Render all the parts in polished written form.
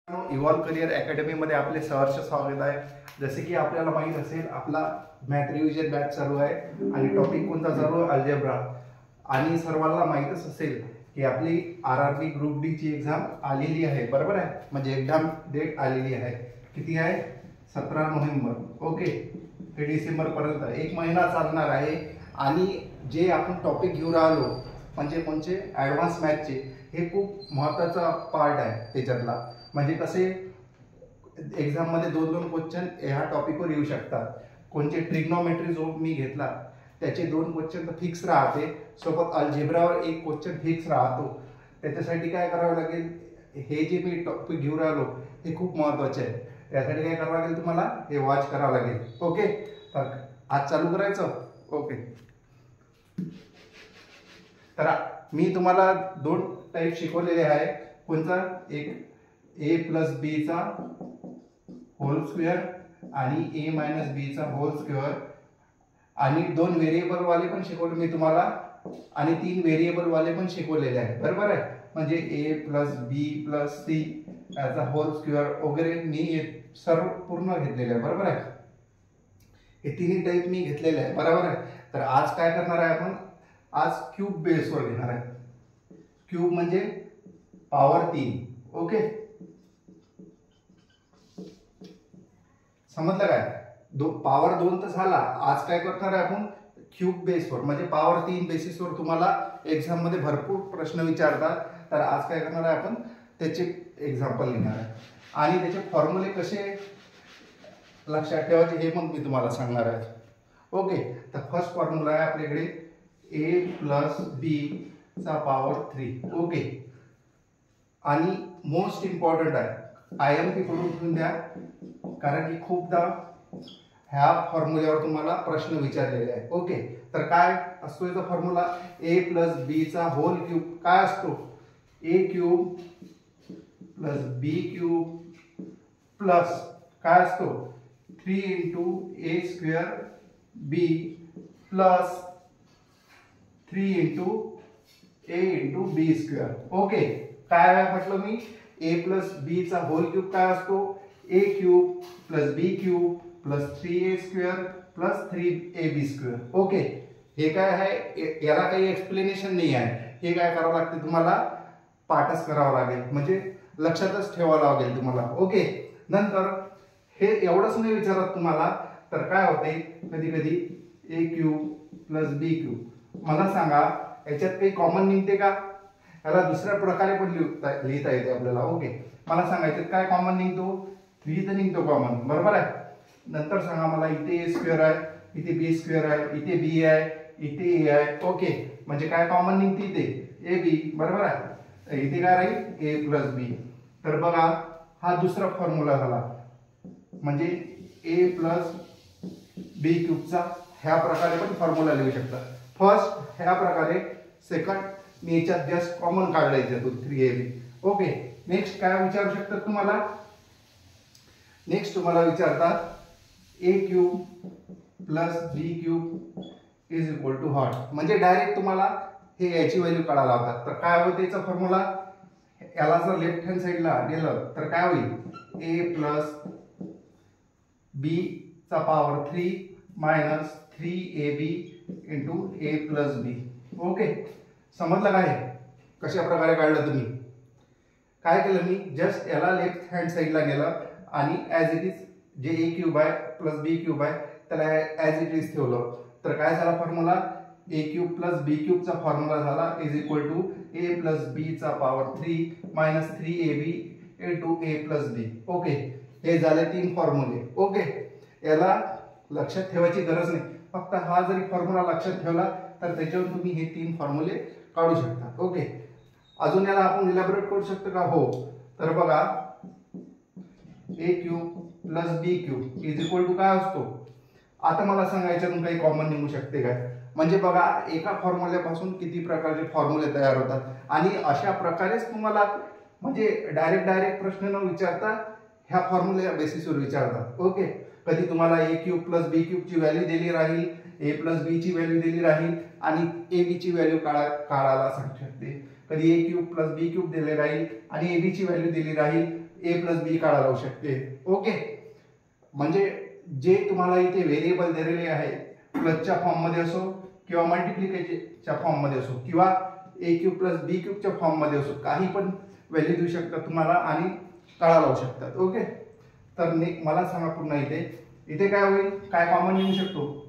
Evolve career अकॅडमीमध्ये आपले सहर्ष स्वागत आहे। जसे की आपल्याला माहित असेल आपला मॅथ रिव्हिजन बॅच चालू आहे आणि टॉपिक कोणता चालू आहे? अल्जेब्रा। आणि सर्वांना माहीतच असेल की आपली आरआरबी ग्रुप डी ची एक्झाम आलेली आहे, बरोबर आहे? म्हणजे एक्झाम डेट आलेली आहे, किती आहे? 17 नोव्हेंबर। ओके, ते डिसेंबर पर्यंत 1 महिना चालणार आहे। आणि जे आपण टॉपिक घेऊन राहिलो म्हणजे कोणचे? ॲडव्हान्स मॅथचे, हे खूप महत्त्वाचा पार्ट आहे त्याच्यातला। म्हणजे कसे एक्झाम मध्ये 2-2 क्वेश्चन ह्या टॉपिकवर येऊ शकतात। कोणचे? ट्रिग्नोमेट्री जो मी घेतला त्याचे 2 क्वेश्चन तर फिक्स राहते, सोबत अल्जेब्रावर 1 क्वेश्चन फिक्स राहतो। त्याच्यासाठी काय करावं लागेल? हे जे मी टॉपिक घेऊन राहिलो हे खूप महत्त्वाचे आहे, त्यासाठी काय करावं लागेल? तुम्हाला हे वॉच करावं लागेल। ओके, तर आज चालू करायचं। ओके, तर मी तुम्हाला 2 टाईप शिकवलेले आहे। कोणता? एक a प्लस b चा होल स्क्वेअर आणि a मायनस b चा होल स्क्वेअर, आणि 2 व्हेरिएबल वाले पण शिकवले मी तुम्हाला आणि 3 व्हेरिएबल वाले पण शिकवलेले आहे, बरोबर आहे? म्हणजे a plus b plus c याचा होल स्क्वेअर वगैरे मी सर्व पूर्ण घेतलेले आहे, बरोबर आहे? हे तिन्ही टाईप मी घेतलेले आहे, बरोबर आहे? तर आज काय करणार आहे आपण? आज क्यूब बेसवर घेणार आहे। क्यूब म्हणजे पॉवर 3। ओके, समजलं काय? पॉवर 2 तर झाला। आज काय करणार आहे आपण? क्यूब बेसवर म्हणजे पॉवर 3 बेसिसवर तुम्हाला एक्झाम मध्ये भरपूर प्रश्न विचारतात, तर आज काय करणार आहे आपण? त्याचे एक्झाम्पल लिहिणार आहे आणि त्याचे फॉर्म्युले कसे लक्षात ठेवायचे हे पण मी तुम्हाला सांगणार आहे। ओके, तर फर्स्ट फॉर्म्युला आहे आपल्याकडे a प्लस b चा पॉवर 3। ओके, आणि मोस्ट इम्पॉर्टंट आहे IMP करून ठेवून द्या, कारण की खूपदा ह्या फॉर्म्युल्यावर तुम्हाला प्रश्न विचारलेले आहे। ओके, तर काय असतो याचा फॉर्म्युला? a प्लस b चा होल क्यूब काय असतो? a cube plus b cube plus काय असतो? 3 into a square b plus 3 into a into b square. Okay, काय म्हटलं मी? a प्लस b चा होल क्यूब काय असतो? a cube plus b cube plus 3a square plus 3ab square. Okay, हे काय आहे? याला काही एक्सप्लेनेशन नाही आहे, हे काय करावं लागते? तुम्हाला पाठच करावं लागेल, म्हणजे लक्षातच ठेवावं लागेल तुम्हाला। ओके, नंतर हे एवढंच नाही विचारत तुम्हाला, तर काय होते कधी कधी a cube plus b cube, मला सांगा याच्यात काही कॉमन निघते का? याला दुसऱ्या प्रकारे पण लिहिता येते आपल्याला। ओके, मला सांगा याच्यात काय कॉमन निघतो? 3 तर निघतो कॉमन, बरोबर आहे? नंतर सांगा मला इथे a स्क्वेअर आहे, इथे b स्क्वेअर आहे, इथे b आहे, इथे a आहे। ओके, म्हणजे काय कॉमन निघते? इथे a b, बरोबर आहे? इथे काय राहील? a plus b। तर बघा हा दुसरा फॉर्म्युला झाला, म्हणजे a प्लस b क्यूबचा ह्या प्रकारे पण फॉर्म्युला लिहू शकता। फर्स्ट ह्या प्रकारे, सेकंड मी याच्यात जस्ट कॉमन काढलं याच्यातून 3ab। ओके, नेक्स्ट काय विचारू शकतात तुम्हाला? नेक्स्ट तुम्हाला विचारतात a cube plus b cube is equal to what, म्हणजे डायरेक्ट तुम्हाला हे याची व्हॅल्यू काढायला लावतात। तर काय होईल त्याचा फॉर्म्युला? याला जर लेफ्ट हँड साइडला गेलं तर काय होईल? a प्लस b चा power 3 minus 3ab into a plus b। Okay, समजलं काय? कशा प्रकारे काढलं तुम्ही? काय केलं मी? जस्ट याला लेफ्ट हँड साइडला गेलं आणि ॲज इट इज जे a क्यूब आहे प्लस b क्यूब आहे त्याला ॲज इट इज ठेवलं, तर काय झाला formula? a cube plus b क्यूबचा फॉर्म्युला झाला is equal to a plus b चा power 3 minus 3ab into a plus b। Okay, हे झाले 3 फॉर्म्युले। ओके, याला लक्षात ठेवायची गरज नाही, फक्त हा जरी फॉर्म्युला लक्षात ठेवला तर त्याच्यावर तुम्ही हे 3 फॉर्म्युले काढू शकता। ओके, अजून याला आपण इलॅबोरेट करू शकतो का? हो, तर बघा a cube plus b cube is equal to काय असतो? आता मला सांगा याच्यातून काही कॉमन निघू शकते काय? म्हणजे बघा एका फॉर्म्युल्यापासून किती प्रकारचे फॉर्म्युले तयार होतात, आणि अशा प्रकारेच तुम्हाला म्हणजे डायरेक्ट प्रश्न न विचारता ह्या फॉर्म्युल्या बेसिसवर विचारतात। ओके, कधी तुम्हाला a cube plus b cube ची व्हॅल्यू दिली राहील, a प्लस b ची व्हॅल्यू दिली राहील आणि ab ची व्हॅल्यू काढायला सांगू शकते। कधी a cube plus b cube दिले राहील आणि ab ची व्हॅल्यू दिली राहील ए प्लस बी काढायला लावू शकते. ओके, म्हणजे जे तुम्हाला इथे व्हेरिएबल दिलेले आहे प्लसच्या फॉर्ममध्ये असो किंवा मल्टिप्लिकेशनच्या फॉर्ममध्ये असो किंवा ए क्यूब प्लस बी क्यूबच्या फॉर्ममध्ये असो, काही पण व्हॅल्यू देऊ शकतात तुम्हाला आणि काढायला लावू शकतात. ओके, तर मला सांगा पुन्हा इथे काय होईल, काय कॉमन निघू शकतो,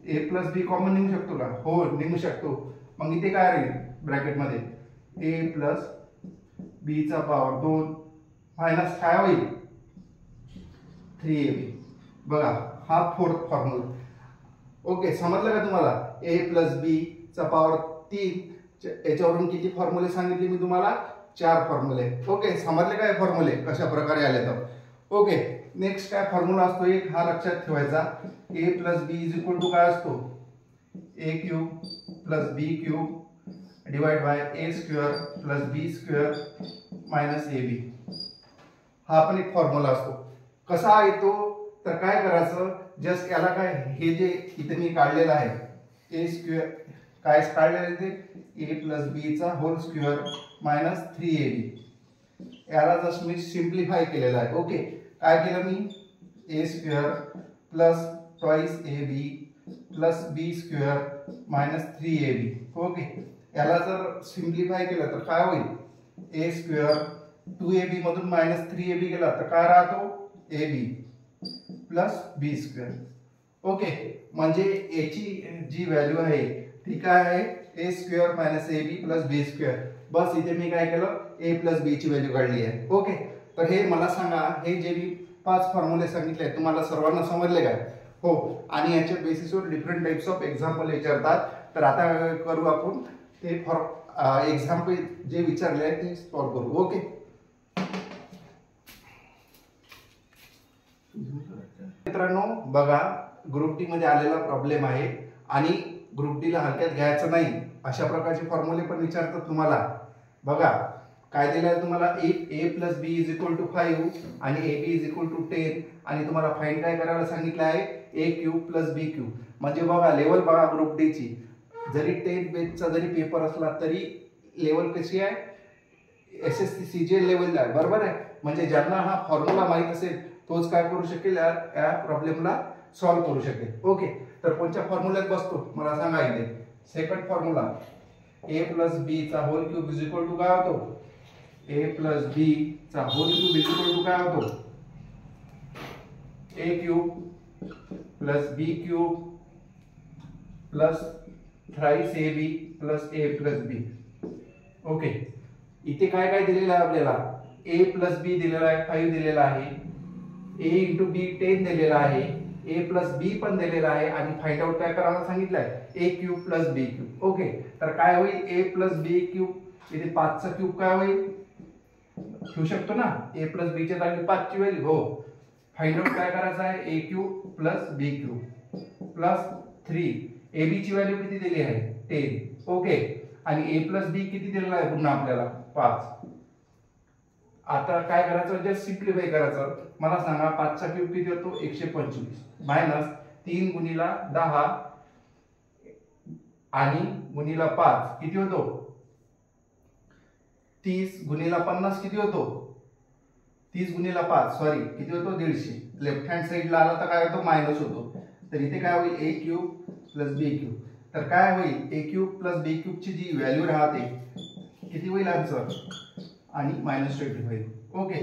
ए प्लस बी कॉमन निघू शकतो का? हो, निघू शकतो. मग इथे काय राहील ब्रॅकेटमध्ये, ए प्लस बी चा पॉवर 2 मायनस काय होईल 3ab. बघा हा फोर्थ फॉर्म्युला. ओके, समजलं का तुम्हाला? ए प्लस बी चा पॉवर 3, याच्यावरून किती फॉर्म्युले सांगितले मी तुम्हाला? 4 फॉर्म्युले. ओके, समजले काय फॉर्म्युले कशा प्रकारे आले तर? ओके, नेक्स्ट काय फॉर्म्युला असतो एक, हा लक्षात ठेवायचा. A plus B is equal to काय असतो, A cube plus B cube divide by A square plus B square minus A B. हा पण एक फॉर्म्युला असतो. कसा येतो तर काय करायचं, जस्ट याला काय, हे जे इथे मी काढलेलं आहे ए स्क्वेअर, काय काढलेलं आहे ते ए प्लस बी चा होल स्क्वेअर मायनस 3ab, याला जस्ट मी सिम्प्लिफाय केलेला आहे. ओके, काय केलं मी, A square plus twice A B plus B square minus 3ab. Okay, याला जर सिम्प्लिफाय केलं तर काय होईल, ए स्क्वेअर 2ab मधून मायनस 3ab गेला तर काय राहतो, ab प्लस बी स्क्वेअर. ओके, म्हणजे याची जी व्हॅल्यू आहे ती काय आहे, A square minus A B plus B square. बस इथे मी काय केलं, ए प्लस बी ची व्हॅल्यू काढली आहे. ओके, तर हे मला सांगा, हे जे मी 5 फॉर्म्युले सांगितले तुम्हाला सर्वांना समजले काय? हो, आणि याच्या बेसिसवर डिफरंट टाइप्स ऑफ एक्झाम्पल विचारतात. तर आता करू आपण ते एक्झाम्पल जे विचारले आहे ते सॉल्व्ह करू. ओके, मित्रांनो बघा, ग्रुप डी मध्ये आलेला प्रॉब्लेम आहे आणि ग्रुप डी ला हलक्यात घ्यायचं नाही, अशा प्रकारचे फॉर्म्युले पण विचारतात तुम्हाला. बघा काय दिलं आहे तुम्हाला, ए plus B is equal to 5 आणि ए बी इज इक्वल टू 10 आणि तुम्हाला फाइंड काय करायला सांगितलं आहे, A cube plus B cube. म्हणजे बघा लेवल बघा ग्रुप डी ची, जरी 10th बेसचा जरी पेपर असला तरी लेवल कशी आहे, एसएससी सीजीएल लेवलला आहे. बरोबर आहे, म्हणजे ज्यांना हा फॉर्म्युला माहित असेल तोच काय करू शकेल, या प्रॉब्लेमला सॉल्व्ह करू शकेल. ओके, तर कोणत्या फॉर्म्युल्यात बसतो मला सांगा. इथे second formula, A plus B चा whole cube is equal to काय होतो, ए प्लस बी चा whole cube is equal to काय होतो, A cube plus B cube plus thrice A B plus A plus B. Okay, इथे काय काय दिलेलं आहे आपल्याला, ए प्लस बी दिलेला आहे 5 दिलेला आहे, ए इंटू बी 10 दिलेला आहे, ए प्लस बी पण दिलेला आहे आणि फाइंड आउट काय करायला सांगितलंय, a cube plus B cube. Okay, तर काय होईल, ए प्लस बी क्यूब, इथे 5 चा क्यूब काय होईल, ठेवू शकतो ना, ए प्लस बी च्या जागी 5 ची व्हॅल्यू. हो, फाइंड आउट काय करायचं आहे, A cube plus B cube plus 3, A B ची व्हॅल्यू किती दिली आहे 10. ओके, आणि ए प्लस बी किती दिलेला आहे पुन्हा आपल्याला 5. आता काय करायचं, जस्ट सिम्प्लिफाय करायचं. मला सांगा 5 चा क्यूब किती होतो, 125 मायनस 3 गुणिला 10 आणि गुणिला 5 किती होतो, 30 गुणिला 50 किती होतो, 30 गुणिला 5 सॉरी किती होतो 150. लेफ्ट हँड साइडला आला तर काय होतो, मायनस होतो. तर इथे काय होईल, ए क्यूब प्लस बी क्यूब. तर काय होईल, ए क्यूब प्लस बी क्यूब ची जी व्हॅल्यू राहते किती होईल आन्सर, आणि -25. ओके,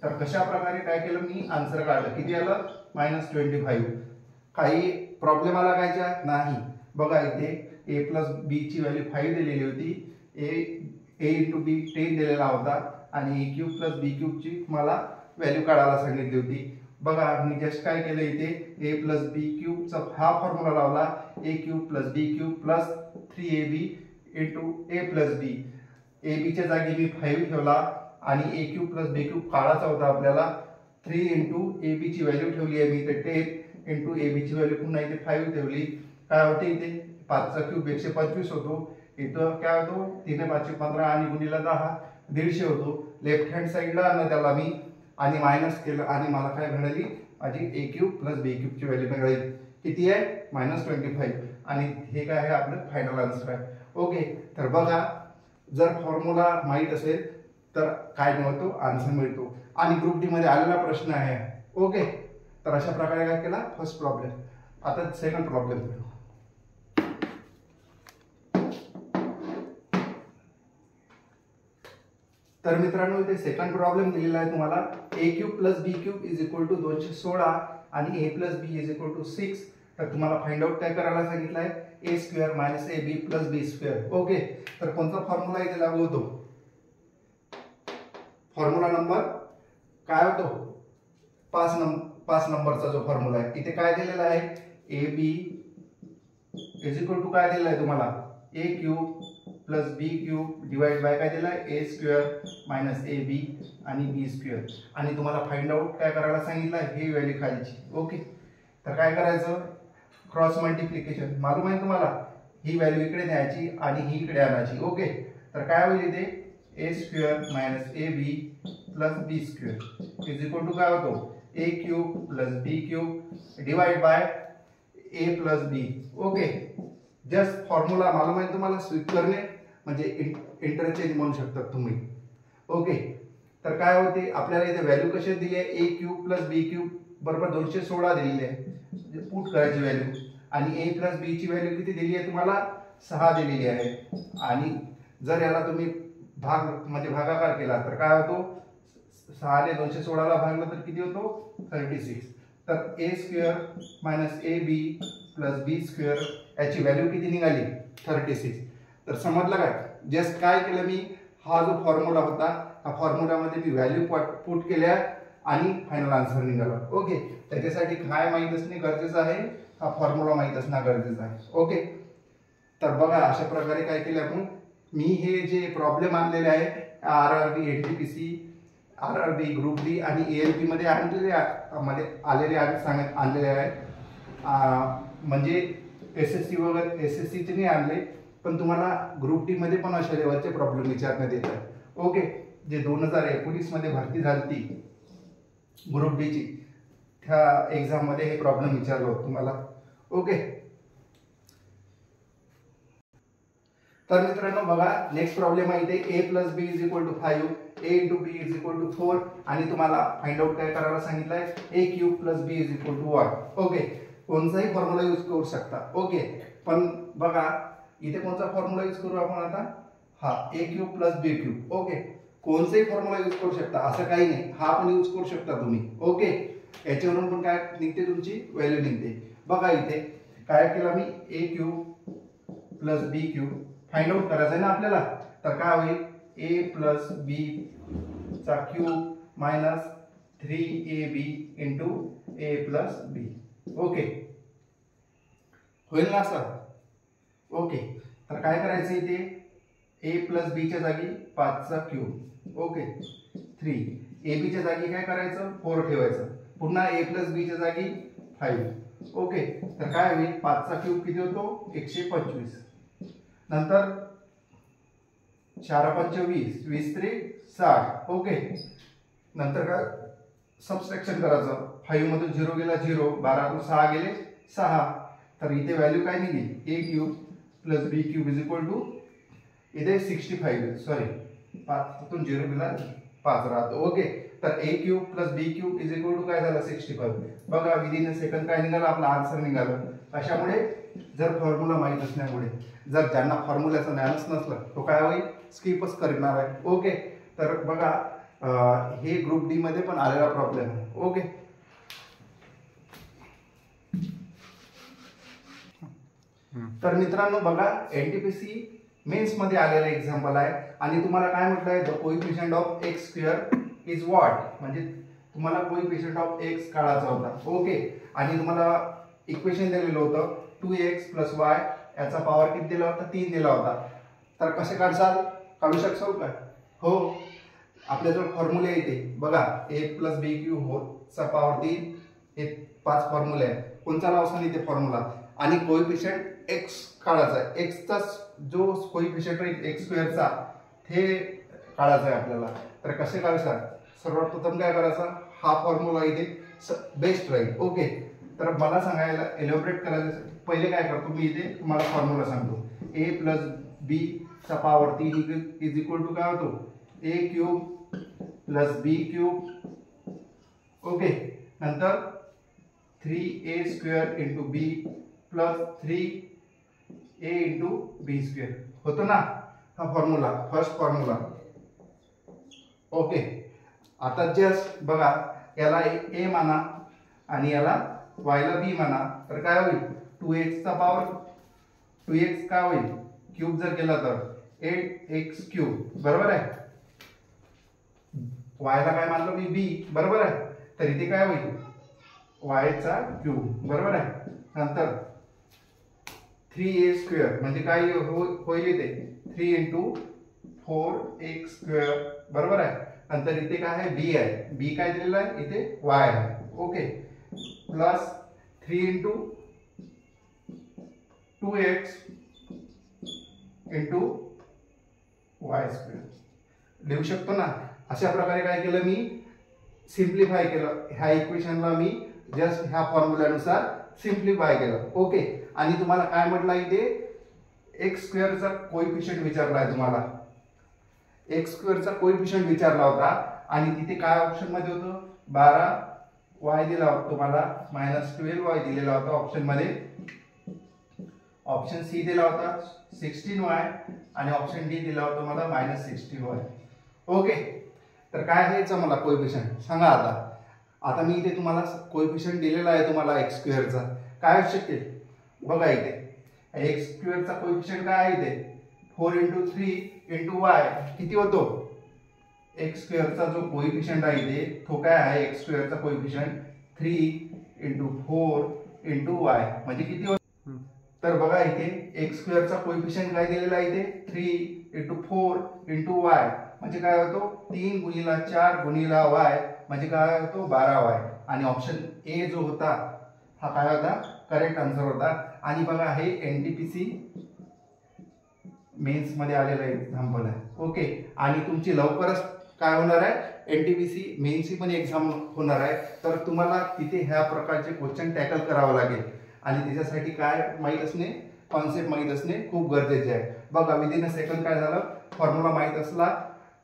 तर कशा प्रकारे काय केलं मी, आन्सर काढलं, किती आलं -25. काही प्रॉब्लेम आला कायच्या नाही. बघा इथे ए प्लस बी ची व्हॅल्यू 5 दिलेली होती, ए इंटू बी 10 दिलेला होता आणि A cube plus B cube ची मला व्हॅल्यू काढायला सांगितली होती. बघा मी जस्ट काय केलं, इथे ए प्लस बी क्यूब चा हा फॉर्म्युला लावला, A cube plus B cube plus 3ab into A plus B. A B च्या जागी मी 5 ठेवला आणि A cube plus B cube काढायचा होता आपल्याला. 3 इंटू ए बी ची व्हॅल्यू ठेवली आहे मी इथे 10 इंटू ए बी ची व्हॅल्यू पुन्हा इथे 5 ठेवली. काय होते इथे 5 चा क्यूब 125 होतो, इथं काय होतो 3 5 15 आणि गुणिला 10 150 होतो. लेफ्ट हँड साइडला आणलं त्याला मी आणि मायनस केलं आणि मला काय मिळाली, माझी ए क्यूब प्लस बी क्यूब ची व्हॅल्यू मिळाली किती आहे -25 आणि हे काय आहे आपलं फायनल आन्सर आहे. ओके, तर बघा जर फॉर्म्युला माहित असेल तर काय मिळतो, आन्सर मिळतो. आणि ग्रुप डी मध्ये आलेला प्रश्न आहे. ओके, तर अशा प्रकारे काय केला फर्स्ट प्रॉब्लेम. आता सेकंड प्रॉब्लेम करू. तर मित्रांनो इथे सेकंड प्रॉब्लेम दिलेला आहे तुम्हाला. ए cube plus B cube is equal to 216 आणि A plus B is equal to 6. तर तुम्हाला फाइंड आउट काय करायला सांगितलं आहे, A square minus A B plus B square. Okay, तर कोणता फॉर्म्युला इथे लागू होतो, फॉर्म्युला नंबर काय होतो 5 नंबरचा जो फॉर्म्युला आहे. इथे काय दिलेला आहे, A B is equal to काय दिलेला आहे तुम्हाला, ए cube plus B cube divide by काय दिला आहे, ए स्क्वेअर मायनस ए बी आणि बी स्क्वेअर. आणि तुम्हाला फाइंड आउट काय करायला सांगितलं आहे, ही व्हॅल्यू खालीची. ओके, तर काय करायचं, क्रॉस मल्टिप्लिकेशन. मालूम आहे तुम्हाला, ही व्हॅल्यू इकडे न्यायची आणि ही इकडे आणायची. ओके, तर काय होईल इथे, A square minus A B plus B square is equal to काय होतो, A cube plus B cube divide by A plus B. Okay, just formula मालूम आहे तुम्हाला, स्वीप करणे म्हणजे इंटरचेंज म्हणू शकतात तुम्ही. ओके, तर काय होते आपल्याला इथे व्हॅल्यू कशी दिली आहे, A cube plus B cube बरोबर 216 दिलेली आहे, म्हणजे पुट करायची व्हॅल्यू. आणि ए प्लस बी ची व्हॅल्यू किती दिली आहे तुम्हाला, 6 दिलेली आहे. आणि जर याला तुम्ही भाग म्हणजे भागाकार केला तर काय होतो, 6 ने 216 ला भागलं तर किती होतो, 36. तर A square minus A B plus B square याची व्हॅल्यू किती निघाली, 36. तर समजलं काय, जस्ट काय केलं मी, हा जो फॉर्म्युला होता हा फॉर्म्युलामध्ये मी व्हॅल्यू पुट केल्या आणि फायनल आन्सर निघाला. ओके, त्याच्यासाठी काय माहीत असणे गरजेचं आहे, हा फॉर्म्युला माहीत असणं गरजेचं आहे. ओके, तर बघा अशा प्रकारे काय केलं आपण, मी हे जे प्रॉब्लेम आणलेले आहे RRB NTPC RRB group D आणि ALP मध्ये आणलेले आहे. म्हणजे SSC वगैरे SSC चे नाही आणले, पण तुम्हाला ग्रुप डी मध्ये पण अशा लेवलचे प्रॉब्लेम विचारण्यात येतात. ओके, जे 2019 मध्ये भरती झाली ती ग्रुप डी ची, त्या एक्झाम मध्ये हे प्रॉब्लेम विचारलं होतं तुम्हाला. ओके, तर मित्रांनो बघा नेक्स्ट प्रॉब्लेम आहे इथे, ए plus B is equal to 5, A into B is equal to 4 आणि तुम्हाला फाइंड आउट काय करायला सांगितलं आहे, A cube plus B is equal to 1. Okay, कोणताही फॉर्म्युला यूज करू शकता. ओके, पण बघा इथे कोणता फॉर्म्युला यूज करू आपण आता, हा ए क्यूब प्लस बी क्यूब. ओके, कोणताही फॉर्म्युला यूज करू शकता, असं काही नाही, हा पण यूज करू शकता तुम्ही. ओके, याच्यावरून पण काय निघते, तुमची व्हॅल्यू निघते. बघा इथे काय केलं मी, ए क्यूब प्लस बी क्यूब फाइंड आउट करायचं आहे ना आपल्याला, तर काय होईल, ए प्लस बी चा cube minus 3ab into A plus B. Okay, होईल ना सर. ओके, तर काय करायचं इथे, ए प्लस बी च्या जागी 5 चा क्यूब. ओके, 3 ए बी च्या जागी काय करायचं, 4 ठेवायचं, पुन्हा ए प्लस बी च्या जागी 5. ओके, तर काय होईल, 5 चा क्यूब किती होतो, 125. नंतर 4 5 20, 20 3 60. ओके, नंतर काय सबट्रॅक्शन करायचं, 5 मधून 0 गेला 0, 12 तून 6 गेले 6. तर इथे व्हॅल्यू काय निघेल, A cube plus B cube is equal to इथे 65, सॉरी 5 तून 0 गेला 5 राहतो. ओके, तर a cube plus B cube is equal to काय झालं, 65. बघा विदिन अ सेकंड काय निघालं, आपला आन्सर निघालं. अशामुळे जर फॉर्म्युला माहीत असल्यामुळे, जर ज्यांना फॉर्म्युल्याचं ज्ञानच नसलं तो काय होईल, स्किपच करणार आहे. ओके, तर बघा हे ग्रुप डी मध्ये पण आलेला प्रॉब्लेम आहे. ओके, तर मित्रांनो बघा NTPC मेन्स मध्ये आलेला एक्झाम्पल आहे आणि तुम्हाला काय म्हटलं आहे, the coefficient of x square is what, म्हणजे तुम्हाला कोएफिशिएंट ऑफ x काढायचा होता. ओके, आणि तुम्हाला इक्वेशन दिलेलं होतं 2x + y याचा पॉवर किती दिला होता, 3 दिला होता. तर कसे काढू शकतो का, हो आपल्याजवळ फॉर्म्युला येते बघा, a + b क्यूब चा पॉवर 3, हे 5 फॉर्म्युले आहे. कोणता लावसान इथे फॉर्म्युला आणि कोएफिशिएंट x काढायचा आहे, x चा जो कोएफिशिएंट आहे x स्क्वेअरचा हे काढायचा आहे आपल्याला. तर कसे काढायचं, सर्वात प्रथम काय करायचं, हा फॉर्म्युला इथे बेस्ट राहील. ओके, तर मला सांगायला एलॅबोरेट करायचं, पहिले काय करतो मी इथे तुम्हाला फॉर्म्युला सांगतो, a + b चा पॉवर 3 इज इक्वल टू काय होतो, a cube plus B cube. Okay, नंतर 3a² इंटू बी plus 3a into B square होतो ना हा फॉर्म्युला, फर्स्ट फॉर्म्युला. ओके, आता जस्ट बघा, याला ए माना आणि याला y ला b माना, तर काय होईल 2x चा पॉवर 2x काय होईल क्यूब जर केला तर 8x क्यूब, बरोबर आहे. y ला काय मानलं मी b, बरोबर आहे, तर इथे काय होईल y चा क्यूब, बरोबर आहे. नंतर 3a² म्हणजे काय होईल इथे 3 इंटू 4x², बरोबर आहे. नंतर इथे काय आहे b आहे, b काय दिलेला आहे इथे y आहे. Okay, plus 3 into 2x into y² लिहू शकतो ना. अशा प्रकारे काय केलं मी सिम्प्लिफाय केलं, ह्या इक्वेशनला मी जस्ट ह्या फॉर्म्युल्यानुसार सिम्प्लिफाय केलं. ओके, आणि तुम्हाला काय म्हटलं इथे x² चा कोएफिशियंट विचारला आहे, तुम्हाला x² चा कोएफिशियंट विचारला होता आणि तिथे काय ऑप्शन मध्ये होतं 12y दिला होता तुम्हाला, -12y दिलेला होता ऑप्शन मध्ये. ऑप्शन सी दिला होता 16y आणि ऑप्शन डी दिला होता मला -16y. ओके, तर काय आहे याचा मला कोएफिशियंट सांगा. आता मी इथे तुम्हाला कोएफिशियंट दिलेला आहे तुम्हाला x² चा, काय असू शकेल बघा. इथे x² चा कोएफिशियंट काय आहे इथे 4 इंटू 3 इंटू y किती होतो x² चा जो कोएफिशियंट आहे इथे तो काय आहे x² चा कोएफिशियंट 3 इंटू 4 इंटू y म्हणजे किती होतो. तर बघा इथे x² चा कोएफिशियंट काय दिलेला आहे इथे 3 इंटू 4 इंटू y म्हणजे काय होतो 3 गुणिला 4 गुणिला y म्हणजे काय होतो 12y. आणि ऑप्शन ए जो होता हा काय होता करेक्ट आन्सर होता. आणि बघा हे एनटीपीसी मेन्स मध्ये आलेला एक्झाम्पल आहे. ओके, आणि तुमची लवकरच काय होणार आहे एनटीपीसी मेन्सची पण एक्झाम होणार आहे, तर तुम्हाला तिथे ह्या प्रकारचे क्वेश्चन टॅकल करावं लागेल. आणि त्याच्यासाठी काय माहीत असणे, कॉन्सेप्ट माहीत असणे खूप गरजेचे आहे. बघा विदिन अ सेकंड काय झालं, फॉर्म्युला माहीत असला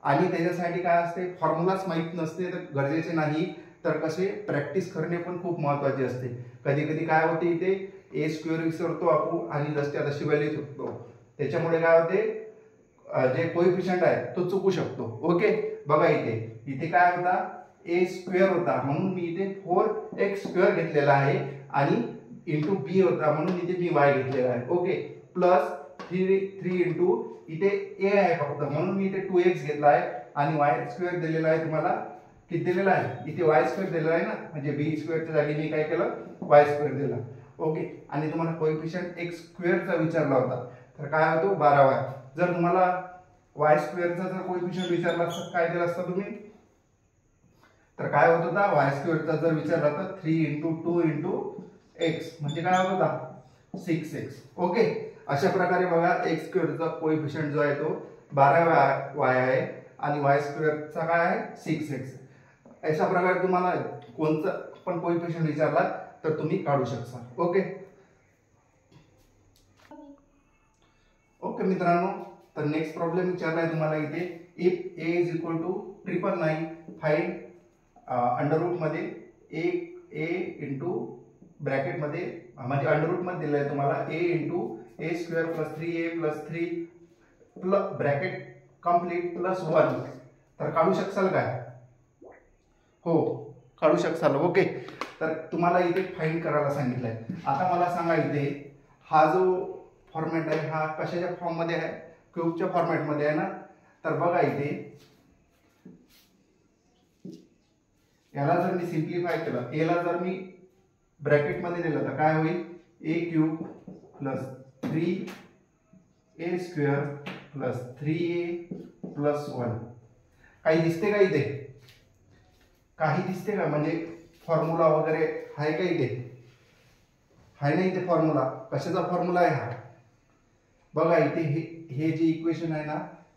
आणि त्याच्यासाठी काय असते फॉर्म्युलाच माहीत नसते तर गरजेचे नाही, तर कसे प्रॅक्टिस करणे पण खूप महत्त्वाचे असते. कधी कधी काय होते इथे a² विसरतो आपण आणि जसच्या तशी व्हॅल्यू चुकतो, त्याच्यामुळे काय होते जे कोएफिशियंट आहे तो चुकू शकतो. ओके, बघा इथे काय होता a² होता म्हणून मी इथे 4x² घेतलेला आहे आणि इंटू b होता म्हणून इथे मी y घेतलेला आहे. ओके, प्लस 3 इंटू इथे a आहे फक्त म्हणून मी इथे 2x घेतला आहे आणि y² दिलेला आहे तुम्हाला किती दिलेला आहे इथे y² दिलेला आहे ना, म्हणजे b² च्या जागी मी काय केलं y² दिला. ओके, आणि तुम्हाला कोएफिशियंट x² चा विचारला होता तर काय होतो 12y. जर तुम्हाला y² चा जर कोएफिशियंट विचारला असता काय दिलं असतं तुम्ही, तर काय होत होता y² चा जर विचारला तर 3 इंटू 2 इंटू x म्हणजे काय होत होता 6x. ओके, अशा प्रकारे बघा x² चा कोएफिशियंट जो आहे तो 12y आहे आणि y² चा काय आहे 6x. अशा प्रकारे तुम्हाला कोणता पण कोएफिशियंट विचारला तर तुम्ही काढू शकता. ओके ओके मित्रांनो, तर नेक्स्ट प्रॉब्लेम विचारलाय तुम्हाला इथे if a is equal to 999 find under root मध्ये a इंटू ब्रॅकेट मध्ये म्हणजे अंडर रूट मध्ये दिलाय तुम्हाला a into a² plus 3a plus 3 plus bracket complete plus 1, तर काढू शकाल काय? हो काढू शकाल. ओके, तर तुम्हाला इथे फाइंड करायला सांगितलंय. आता मला सांगा इथे हा जो फॉर्मॅट आहे हा कशाच्या फॉर्म मध्ये आहे क्यूबच्या फॉर्मॅट मध्ये आहे ना, तर बघा इथे याला जर मी सिम्प्लिफाय केलं a ला जर मी ब्रॅकेट मध्ये दिलं तर काय होईल a³ plus 3a² plus 3a plus 1. काही दिसते का इथे, काही दिसते का म्हणजे फॉर्म्युला वगैरे आहे का इथे, आहे ना इथे फॉर्म्युला. कशाचा फॉर्म्युला आहे हा बघा इथे हे जे इक्वेशन आहे ना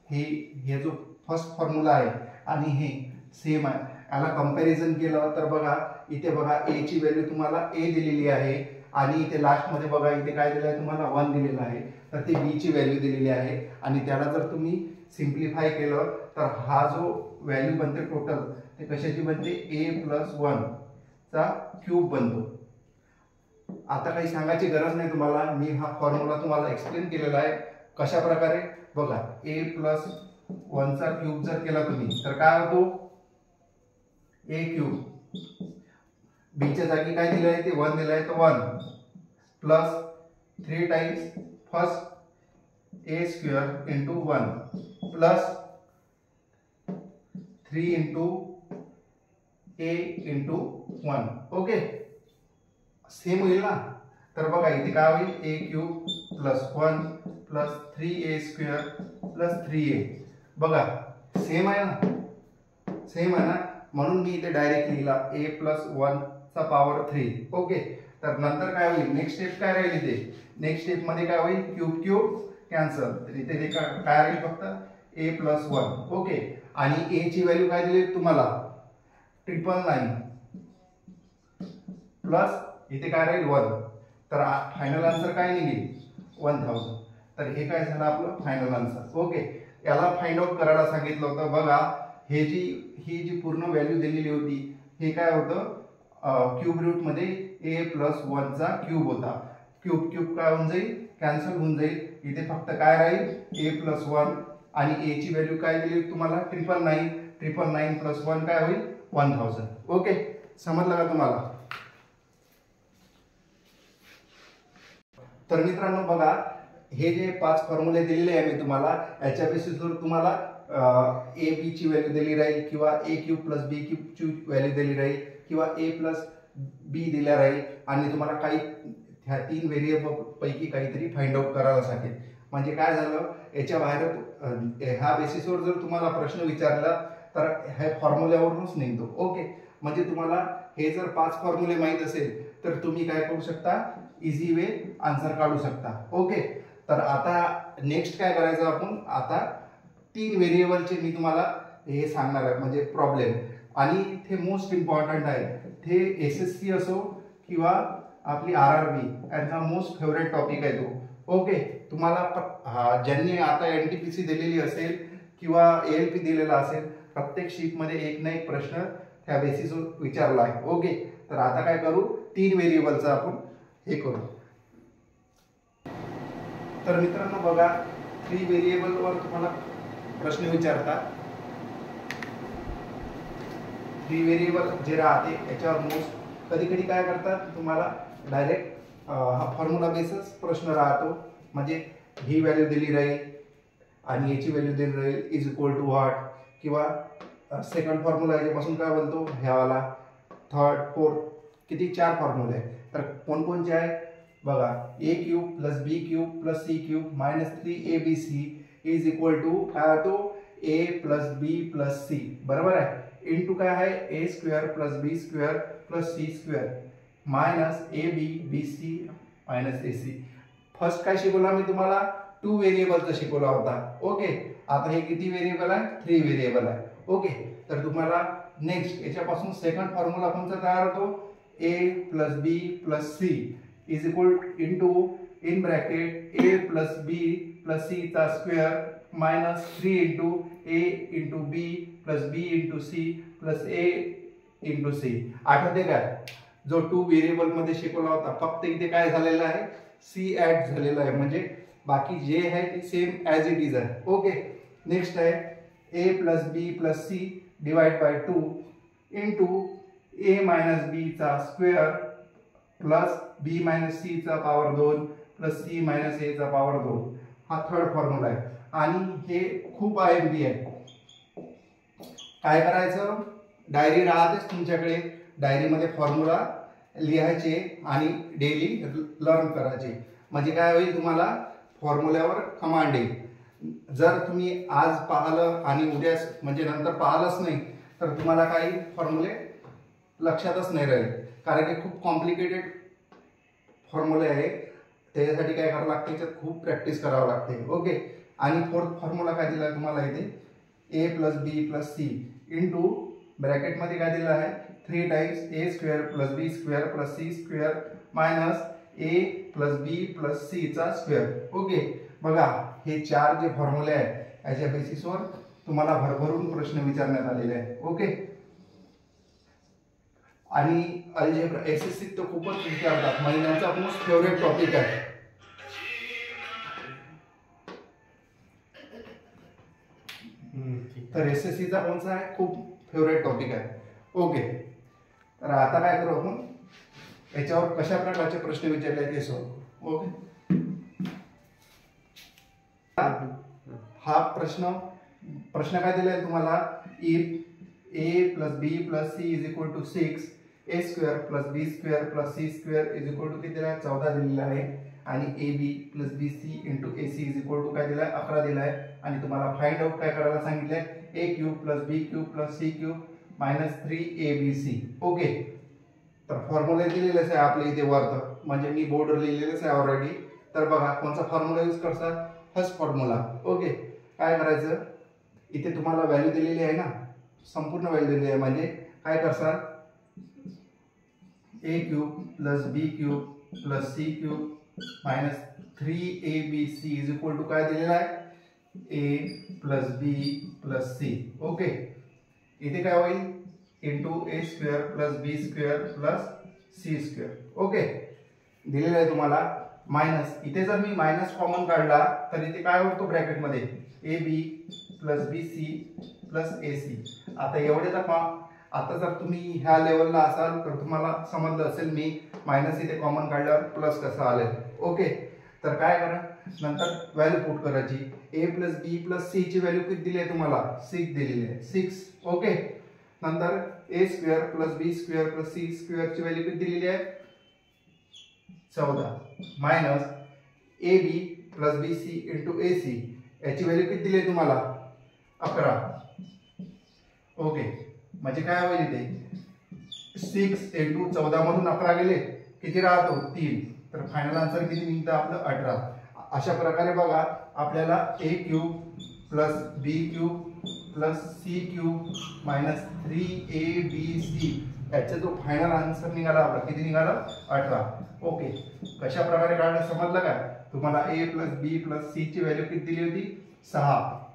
हे जो फर्स्ट फॉर्म्युला आहे आणि हे सेम आहे. याला कंपॅरिझन केलं तर बघा इथे बघा a ची व्हॅल्यू तुम्हाला a दिलेली आहे आणि इथे लास्ट मध्ये बघा इथे काय दिलं आहे तुम्हाला 1 दिलेलं आहे, तर ते b ची व्हॅल्यू दिलेली आहे आणि त्याला जर तुम्ही सिम्प्लिफाय केलं तर हा जो व्हॅल्यू बनते टोटल ते कशाची बनते a+1 चा क्यूब बनतो. आता काही सांगायची गरज नाही तुम्हाला, मी हा फॉर्म्युला तुम्हाला एक्सप्लेन केलेला आहे कशा प्रकारे. बघा a+1 चा क्यूब जर केला तुम्ही तर काय होतो a क्यूब, b च्या जागी काय दिलं आहे ते 1 दिलं आहे तर 1 plus 3 times first a square into 1 plus 3 into a into 1. Okay, same होईल ना. तर बघा इथे काय होईल a cube plus 1 plus 3a square plus 3a. बघा सेम आहे ना, सेम आहे ना, म्हणून मी इथे डायरेक्ट लिहिला a+1 चा पॉवर 3. ओके, तर नंतर काय होईल, नेक्स्ट स्टेप काय राहील इथे, नेक्स्ट स्टेप मध्ये काय होईल क्यूब क्यूब कॅन्सल, तर इथे काय राहील फक्त a+1. ओके, आणि a ची व्हॅल्यू काय दिली तुम्हाला 999 प्लस इथे काय राहील 1, तर फायनल आन्सर काय निघेल 1000. तर हे काय झालं आपलं फायनल आन्सर. ओके, याला फाइंड आउट करायला सांगितलं होतं. बघा ही जी पूर्ण व्हॅल्यू दिलेली होती हे काय होतं क्यूब रूट मध्ये a+1 चा क्यूब होता. क्यूब क्यूब काय होऊन जाईल कॅन्सल होऊन जाईल. इथे फक्त काय राहील a+1 आणि a ची व्हॅल्यू काय दिली तुम्हाला 999. 999 प्लस 1 काय होईल 1000. ओके, समजलं का तुम्हाला. तर मित्रांनो बघा हे जे 5 फॉर्म्युले दिलेले आहे मी तुम्हाला, याच्या बेसिसवर तुम्हाला ए बी ची व्हॅल्यू दिली राहील किंवा a cube plus b cube ची व्हॅल्यू दिली राहील किंवा a प्लस b दिल्या राहील आणि तुम्हाला काही ह्या 3 व्हेरिएबल पैकी काहीतरी फाइंड आउट करायला सांगेल. म्हणजे काय झालं याच्या बाहेर ह्या बेसिसवर जर तुम्हाला प्रश्न विचारला तर हे फॉर्म्युल्यावरूनच निघतो. ओके, म्हणजे तुम्हाला हे जर 5 फॉर्म्युले माहित असेल तर तुम्ही काय करू शकता इझी वे आन्सर काढू शकता. ओके, तर आता नेक्स्ट काय करायचं आपण, आता 3 व्हेरिएबलचे मी तुम्हाला हे सांगणार आहे म्हणजे प्रॉब्लेम, आणि ते मोस्ट इम्पॉर्टंट आहे. ते SSC असो किंवा आपली RRB यांचा मोस्ट फेवरेट टॉपिक आहे तो. ओके, तुम्हाला ज्यांनी आता NTPC दिलेली असेल किंवा ALP दिलेला असेल प्रत्येक शीटमध्ये एक ना एक प्रश्न त्या बेसिसवर विचारला आहे. ओके, तर आता काय करू 3 व्हेरिएबलचा आपण हे करू. तर मित्रांनो बघा 3 व्हेरिएबलवर तुम्हाला प्रश्न विचारतात. 3 व्हेरिएबल जे राहते याच्यावर मोस्ट कधी कधी काय करतात तुम्हाला डायरेक्ट हा फॉर्म्युला बेसच प्रश्न राहतो. म्हणजे ही व्हॅल्यू दिली राहील आणि याची व्हॅल्यू दिली राहील इज इक्वल टू व्हॉट, किंवा सेकंड फॉर्म्युला याच्यापासून काय बोलतो ह्यावाला, थर्ड फोर्थ, किती 4 फॉर्म्युले आहे. तर कोणकोणचे आहे बघा a cube plus b cube plus c cube minus 3abc is equal to काय होतो a plus b plus c. बरोबर आहे, इंटू काय आहे a square plus b square plus c square minus ab bc minus ac. First काय शिकवला मी तुम्हाला 2 व्हेरिएबलचा शिकवला होता. ओके, आता हे किती व्हेरिएबल आहे 3 व्हेरिएबल आहे. ओके, तर तुम्हाला नेक्स्ट याच्यापासून सेकंड फॉर्म्युला कोणता तयार होतो a plus b plus c is equal into in bracket a plus b plus c चा square minus 3 into a into b plus b into c plus a into c. आठवते काय जो 2 variable मध्ये शिकवला होता, फक्त इथे काय झालेलं आहे c ऍड झालेला आहे, म्हणजे बाकी जे आहे ते सेम ॲज इट इज आहे. ओके, नेक्स्ट आहे a plus b plus c divide by 2 into a minus b चा square plus b minus c चा power 2 plus c minus a चा पॉवर 2. हा थर्ड फॉर्म्युला आहे आणि हे खूप IMP आहे. काय करायचं, डायरी राहतेच तुमच्याकडे, डायरीमध्ये फॉर्म्युला लिहायचे आणि डेली लर्न करायचे. म्हणजे काय होईल तुम्हाला फॉर्म्युल्यावर कमांड येईल. जर तुम्ही आज पाहिलं आणि उद्या म्हणजे नंतर पाहिलंच नाही तर तुम्हाला काही फॉर्म्युले लक्षातच नाही राहील, कारण की खूप कॉम्प्लिकेटेड फॉर्म्युले आहे. त्याच्यासाठी काय करावं लागते, याच्यात खूप प्रॅक्टिस करावं लागते. ओके, आणि फोर्थ फॉर्म्युला काय दिला तुम्हाला इथे a plus B plus c into ब्रॅकेटमध्ये काय दिलं आहे 3 times a square plus b square plus c square minus a plus b plus c चा स्क्वेअर. ओके, बघा हे 4 जे फॉर्म्युले आहेत याच्या बेसिसवर तुम्हाला भरभरून प्रश्न विचारण्यात आलेले आहे. ओके. आणि अल्जेब्रा एसएससी तर खूपच विचारतात, महिन्याचा मोस्ट फेवरेट टॉपिक आहे. तर एसएससीचा कोणता आहे, खूप फेवरेट टॉपिक आहे. ओके. तर आता काय करू आपण, याच्यावर कशा प्रकारचे प्रश्न विचारले ते सोडू. ओके. हा प्रश्न काय दिलाय तुम्हाला, if A plus B plus C is equal to 6, A square plus B square plus C square is equal to किती दिला आहे, 14 दिलेला आहे. आणि A B plus B C into A C is equal to काय दिलाय, 11 दिलाय. आणि तुम्हाला फाइंड आउट काय करायला सांगितलंय, a cube plus B cube plus c cube minus 3abc. Okay. तर फॉर्म्युला दिलेलाच आहे आपल्या इथे वरत, म्हणजे मी बोर्डवर लिहिलेलंच आहे ऑलरेडी. तर बघा कोणता फॉर्म्युला यूज करतात, फर्स्ट फॉर्म्युला. ओके. काय करायचं, इथे तुम्हाला व्हॅल्यू दिलेली आहे ना, संपूर्ण व्हॅल्यू दिलेली आहे, म्हणजे काय करतात, a cube plus B cube plus c cube minus 3abc is equal to काय दिलेला आहे, a plus B plus c. Okay. इथे काय होईल, into a square plus B square plus C square. Okay. दिलेलं आहे तुम्हाला. मायनस, इथे जर मी मायनस कॉमन काढला तर इथे काय होतो ब्रॅकेटमध्ये, a B plus B C plus A c. आता एवढे तर आता जर तुम्ही ह्या लेवलला असाल तर तुम्हाला समजलं असेल मी मायनस इथे कॉमन काढल्यावर प्लस कसं आलं. ओके. तर काय करा, नंतर व्हॅल्यू पुट करायची. ए प्लस बी प्लस सी ची व्हॅल्यू किती दिली आहे तुम्हाला, 6 दिलेली आहे, 6. ओके. नंतर ए स्क्वेअर प्लस बी स्क्वेअर प्लस सी स्क्वेअर ची व्हॅल्यू किती दिलेली आहे, 14. Minus A B plus B C into A C, याची व्हॅल्यू किती दिली आहे तुम्हाला, 11. ओके. म्हणजे काय होईल इथे, 6 इंटू 14 मधून 11 गेले, किती राहतो, 3. तर फायनल आन्सर किती निघतं आपलं, 18. अशा प्रकारे बघा आपल्याला a cube plus B cube plus c cube minus 3abc याचा जो फायनल आन्सर निघाला आपला, किती निघाला, 18. ओके. कशा प्रकारे काढलं समजलं काय तुम्हाला. ए प्लस बी प्लस सी ची व्हॅल्यू किती दिली होती, 6.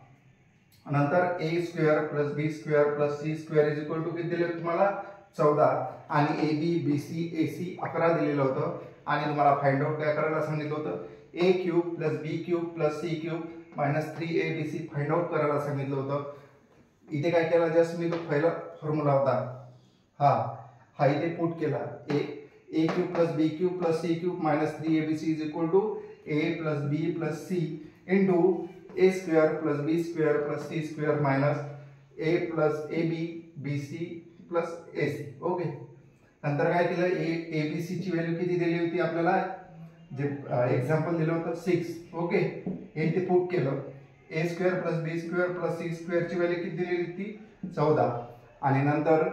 नंतर ए square plus B square plus C square is equal to किती दिले तुम्हाला, 14. आणि ए बी बी सी ए सी 11 दिलेलं होतं. आणि तुम्हाला फाइंड आउट काय करायला सांगितलं होतं, a cube plus B cube plus c cube minus 3abc find out करायला सांगितलं होतं. इथे काय केलं, जस्ट मी तो पहिला फॉर्म्युला होता हा इथे पुट केला. A cube plus B cube plus c cube minus 3abc is equal to a plus B plus c into a square plus B square plus C square minus a plus a b b C plus A c. Okay. नंतर काय केलं, ए b C ची value किती दिली होती आपल्याला, जे example दिलं होतं 6. ओके. हे इथे पुट केलं. A square plus B square plus C square ची व्हॅल्यू किती दिलेली होती, 14. आणि नंतर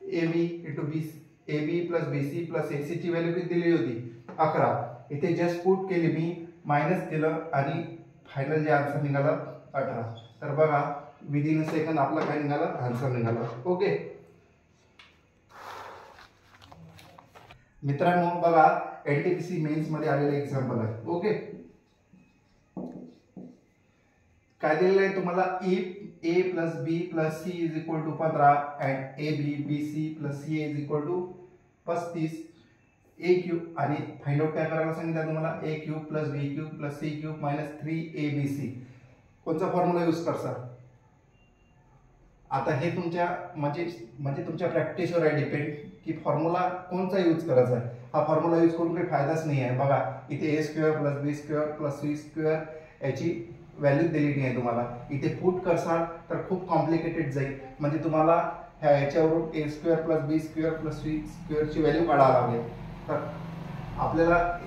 A B into B A B plus B C plus A C ची व्हॅल्यू किती दिली होती, 11. इथे जस्ट पुट केली मी, मायनस केलं आणि फायनल जे आन्सर निघाला 18. तर बघा विदिन अ सेकंड आपला काय निघाला, आन्सर निघाला. ओके. मित्रांनो बघा एनटीपीसी मेन्स मध्ये आलेलं एक्झाम्पल आहे. ओके. काय दिलेलं आहे तुम्हाला, if A plus B plus C is equal to 15 and a b b C plus C is equal to 35, a cube. आणि फाइंड आउट काय करायला सांगितलं तुम्हाला, ए क्यूब प्लस बी cube plus c cube minus 3abc. कोणता formula use करसा. आता हे तुमच्या म्हणजे तुमच्या प्रॅक्टिसवर आहे डिपेंड की फॉर्म्युला कोणता यूज करायचा आहे. हा फॉर्म्युला यूज करून काही फायदाच नाही आहे. बघा इथे A square plus B square plus C square याची व्हॅल्यू दिली नाही आहे तुम्हाला. इथे पुट करसाल तर खूप कॉम्प्लिकेटेड जाईल, म्हणजे तुम्हाला याच्यावरून ए स्क्वेअर प्लस बी स्क्वेअर प्लस सी स्क्वेअरची व्हॅल्यू काढावी लागेल. तर आपल्याला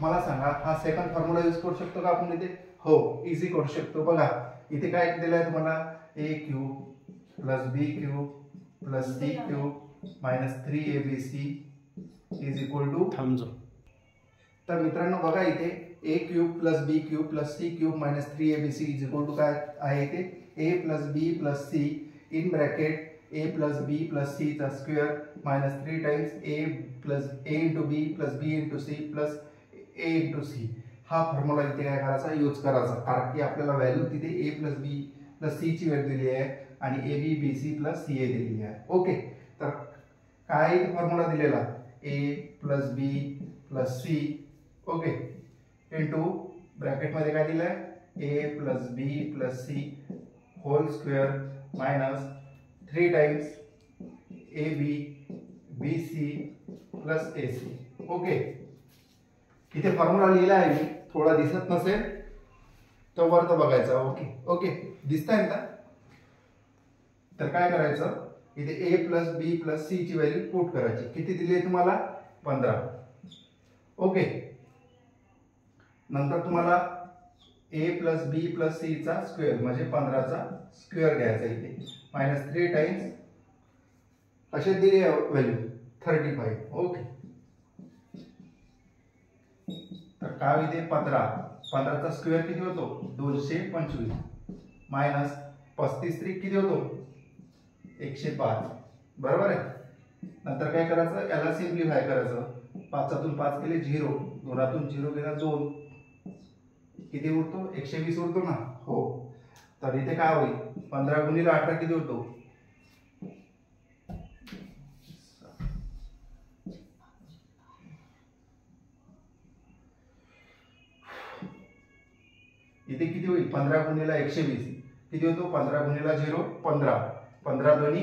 मला सांगा, हा सेकंड फॉर्म्युला यूज करू शकतो का आपण इथे, हो इझी करू शकतो. बघा इथे काय दिलं आहे तुम्हाला, ए cube plus B cube plus c cube minus 3abc is equal to thumbs. तर मित्रांनो बघा इथे a cube plus B cube plus c cube minus 3abc is equal to काय आहे इथे, ए plus B plus c in bracket a plus B plus c चा square minus 3 times a plus a into B plus b into c plus a into c. हा formula इथे काय करायचा, use करायचा, कारण की आपल्याला व्हॅल्यू तिथे a plus B plus c ची व्हॅल्यू दिली आहे आणि ए b b C plus c a दिलेली आहे. ओके, तर काय फॉर्म्युला दिलेला a plus B plus c. Okay, into ब्रॅकेटमध्ये काय दिलं आहे a plus B plus c whole square minus 3 times a b b C plus A c. Okay, इथे फॉर्म्युला लिहिला आहे मी, थोडा दिसत नसेल तर वरतं बघायचा. ओके ओके, दिसतंय ना? तर काय करायचं, इथे ए प्लस बी प्लस सी ची व्हॅल्यू पुट करायची. किती दिली आहे तुम्हाला 15. ओके, नंतर तुम्हाला ए प्लस बी प्लस सी चा स्क्वेअर म्हणजे 15 चा स्क्वेअर घ्यायचा इथे मायनस 3 टाइम्स असे दिली व्हॅल्यू 35. ओके, तर काय इथे 15 चा स्क्वेअर किती होतो 225 मायनस 35 त्रिक किती होतो 105. बरोबर आहे. नंतर काय करायचं, याला सिम्प्लिफाय करायचं. 5 5 केले 0, 2 0 गेला 2, किती उरतो 120 उरतो ना. हो, तर इथे काय होईल 15 गुणिले 18 किती होतो इथे किती होईल 15 गुणिले 120 किती होतो 15 गुणिले 0 15, 15 दोन्ही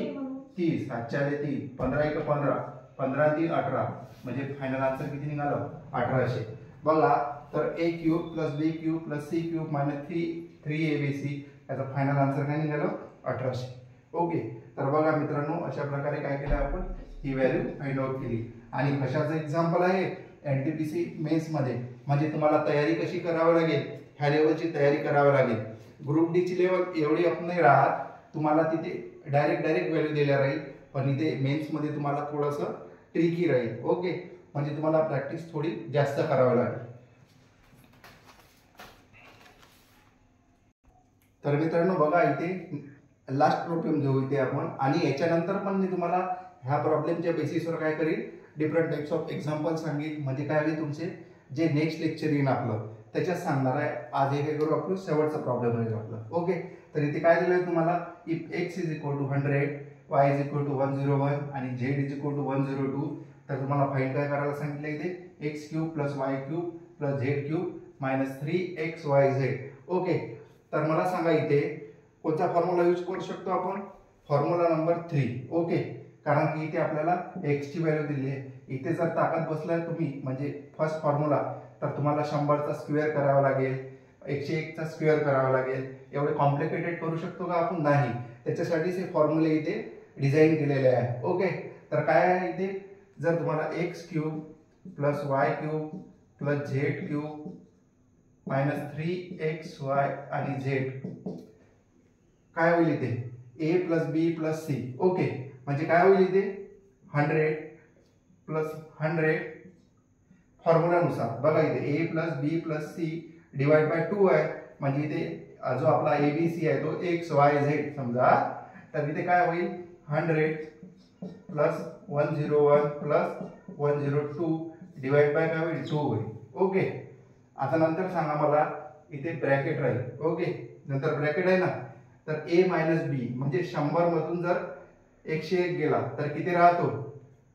30, 3 15 1 15, 15 3 18 म्हणजे फायनल आन्सर किती निघाला 1800. बघा, तर a cube plus B cube plus c cube minus 3 A b c याचा फायनल आन्सर काय निघालं 1800. ओके, तर बघा मित्रांनो, अशा प्रकारे काय केलं आपण ही व्हॅल्यू फाइंड आउट केली. आणि कशाचं एक्झाम्पल आहे एनटीपीसी मेन्स मध्ये, म्हणजे तुम्हाला तयारी कशी करावी लागेल, ह्या लेवलची तयारी करावी लागेल. ग्रुप डी ची लेवल एवढी अप नाही राहत, तुम्हाला तिथे डायरेक्ट व्हॅल्यू दिल्या राहील, पण इथे मेन्स मध्ये तुम्हाला थोडंसं ट्रिकी राहील. ओके, म्हणजे तुम्हाला प्रॅक्टिस थोडी जास्त करावी लागेल. तर मित्रांनो बघा, इथे लास्ट प्रॉब्लेम घेऊ इथे आपण, आणि याच्यानंतर पण मी तुम्हाला ह्या प्रॉब्लेमच्या बेसिसवर काय करीन डिफरंट टाइप्स ऑफ एक्झाम्पल सांगेन. म्हणजे काय होईल तुमचे जे नेक्स्ट लेक्चर येईल आपलं त्याच्यात सांगणार आहे. आज हे काय करू आपण शेवटचा प्रॉब्लेम राहील आपला. ओके, तर इथे काय दिलं आहे तुम्हाला, if X is equal to 100 Y is equal to 101 आणि झेड इज इक्वल टू 102, तर तुम्हाला फाइंड काय करायला सांगितलं इथे x cube plus y cube plus Z cube minus 3xyz. Okay, तर मला सांगा इथे कोणता फॉर्म्युला यूज करू शकतो आपण, फॉर्म्युला नंबर 3. ओके, कारण की इथे आपल्याला एक्स ची व्हॅल्यू दिली आहे. इथे जर ताकद बसलाय तुम्ही म्हणजे फर्स्ट फॉर्म्युला, तर तुम्हाला 100 चा स्क्वेअर करावा लागेल, 101 चा स्क्वेअर करावा लागेल. एवढे कॉम्प्लिकेटेड करू शकतो का आपण, नाही. त्याच्यासाठीच हे फॉर्म्युले इथे डिझाईन केलेले आहे. ओके, तर काय आहे इथे, जर तुम्हाला x cube plus y cube plus Z cube minus 3xy आणि झेड काय होईल इथे ए प्लस बी प्लस सी. ओके, म्हणजे काय होईल इथे 100 प्लस 100 फॉर्म्युलानुसार. बघा इथे ए plus B plus c divide by 2 आहे, म्हणजे इथे जो आपला ए बी सी आहे तो XYZ समजा, तर इथे काय होईल 100 प्लस 101 प्लस 102 डिवाइड बाय काय होईल 2 होईल. ओके, आता नंतर सांगा मला इथे ब्रॅकेट राहील. ओके, नंतर ब्रॅकेट आहे ना, तर ए मायनस बी म्हणजे 100 मधून जर 101 गेला तर किती राहतो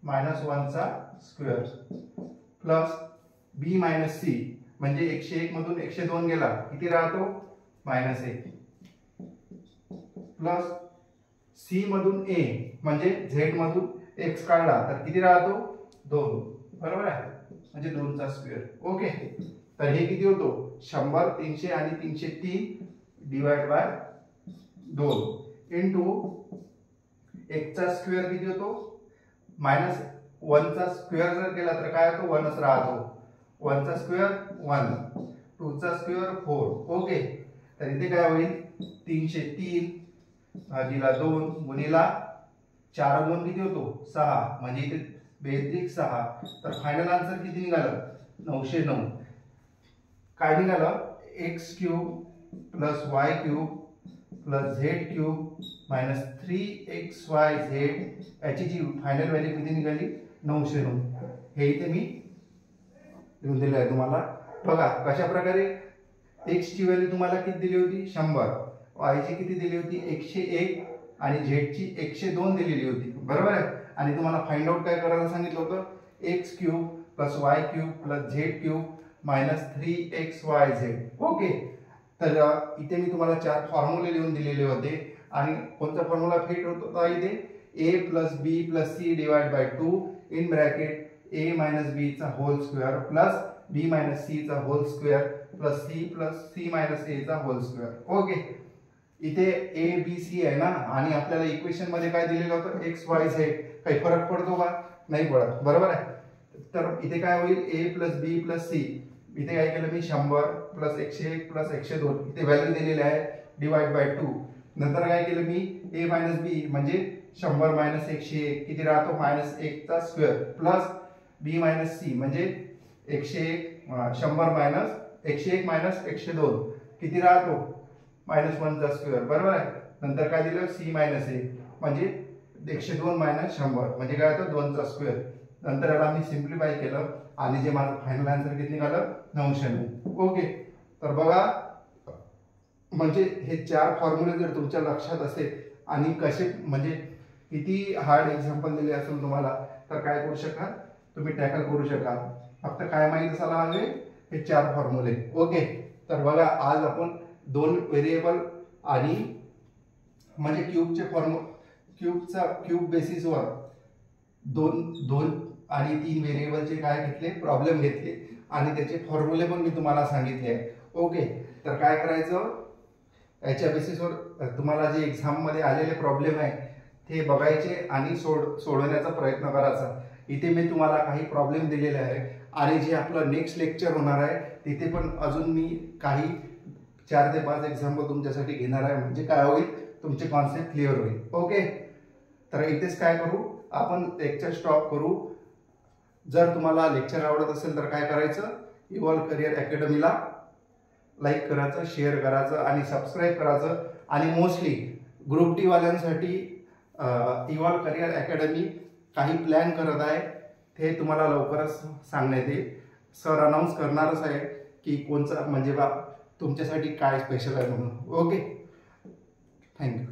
-1 चा स्क्वेअर प्लस बी मायनस सी म्हणजे 101 मधून 102 गेला किती राहतो -1 प्लस सी मधून ए म्हणजे झेड मधून एक्स काढला तर किती राहतो 2. बरोबर आहे, म्हणजे 2 चा स्क्वेअर. ओके, तर हे किती होतो 100 300 आणि 303 डिवाइड बाय 2 इंटू 1 चा स्क्वेअर किती होतो -1 चा स्क्वेअर जर केला तर काय होतो 1च राहतो. 1 चा स्क्वेअर 1, 2 चा स्क्वेअर 4. ओके, तर इथे काय होईल 303 भागीला 2 गुणिला 4 गुण किती होतो 6, म्हणजे इथे बेसिक 6. तर फायनल आन्सर किती निघालं 909. काय निघालं x cube plus y cube plus Z cube minus 3xyz याची जी फायनल व्हॅल्यू किती निघाली 909. हे इथे मी लिहून दिलं आहे तुम्हाला. बघा कशा प्रकारे एक्स ची व्हॅल्यू तुम्हाला किती दिली होती 100 वायची किती दिली होती 101 आणि झेडची 102 दिलेली होती, बरोबर आहे. आणि तुम्हाला फाइंड आउट काय करायला सांगितलं होतं, x cube plus y cube plus Z cube minus 3xyz. Okay, तर इथे मी तुम्हाला 4 फॉर्म्युले लिहून दिलेले होते आणि कोणता फॉर्म्युला फिट होत होता इथे, a plus B plus c divide by 2 in bracket a minus b चा whole square plus b minus c चा whole square plus c minus a चा होल स्क्वेअर. ओके, इथे a b c आहे ना, आणि आपल्याला इक्वेशन मध्ये काय दिलेलं होतं xyz. काही फरक पडतो का? नाही पडत, बरोबर आहे. तर इथे काय होईल, a plus B plus C, इथे काय केलं मी 100 प्लस 101 प्लस 102, इथे व्हॅल्यू दिलेली आहे डिवाइड बाय 2. नंतर काय केलं मी, a मायनस बी म्हणजे 100 मायनस 101 किती राहतो -1 चा square plus b minus C म्हणजे 100 मायनस 101 मायनस 102 किती राहतो -1 चा स्क्वेअर, बरोबर आहे. नंतर काय दिलं, c मायनस a म्हणजे 102 मायनस 100 म्हणजे काय होतं 2 चा स्क्वेअर. नंतर याला मी सिम्प्लिफाय केलं आणि जे माझं फायनल आन्सर किती निघालं 900. ओके, तर बघा म्हणजे हे 4 फॉर्म्युले जर तुमच्या लक्षात असेल आणि कसे म्हणजे किती हार्ड एक्झाम्पल दिले असेल तुम्हाला, तर काय करू शकाल तुम्ही, टॅकल करू शकाल. फक्त काय माहित असायला हवे, हे 4 फॉर्म्युले. ओके, तर बघा आज आपण 2 व्हेरिएबल आणि म्हणजे क्यूबचे क्यूब बेसिसवर 2 आणि 3 व्हेरिएबलचे काय घेतले, प्रॉब्लेम घेतले आणि त्याचे फॉर्म्युले पण मी तुम्हाला सांगितले. ओके, तर काय करायचं, याच्या बेसिसवर तुम्हाला जे एक्झाम मध्ये आलेले प्रॉब्लेम आहे ते बघायचे आणि सोडवण्याचा प्रयत्न करायचा. इथे मी तुम्हाला काही प्रॉब्लेम दिलेले आहे आणि जे आपलं नेक्स्ट लेक्चर होणार आहे तिथे पण अजून मी काही 4 ते 5 एक्झाम्पल तुमच्यासाठी घेणार आहे, म्हणजे काय होईल, तुमचे कॉन्सेप्ट क्लिअर होईल. ओके, तर इथेच काय करू, आपण लेक्चर स्टॉप करू. जर तुम्हाला लेक्चर आवडत असेल तर काय करायचं, इव्हॉल्व करिअर अकॅडमीला लाईक करायचं, शेअर करायचं आणि सबस्क्राईब करायचं. आणि मोस्टली ग्रुप डी वाल्यांसाठी इव्हॉल्व करिअर अकॅडमी काही प्लॅन करत आहे, ते तुम्हाला लवकरच सांगण्यात येईल. सर अनाऊन्स करणारच आहे की कोणचा म्हणजे तुमच्यासाठी काय स्पेशल आहे म्हणून. Okay, thank you.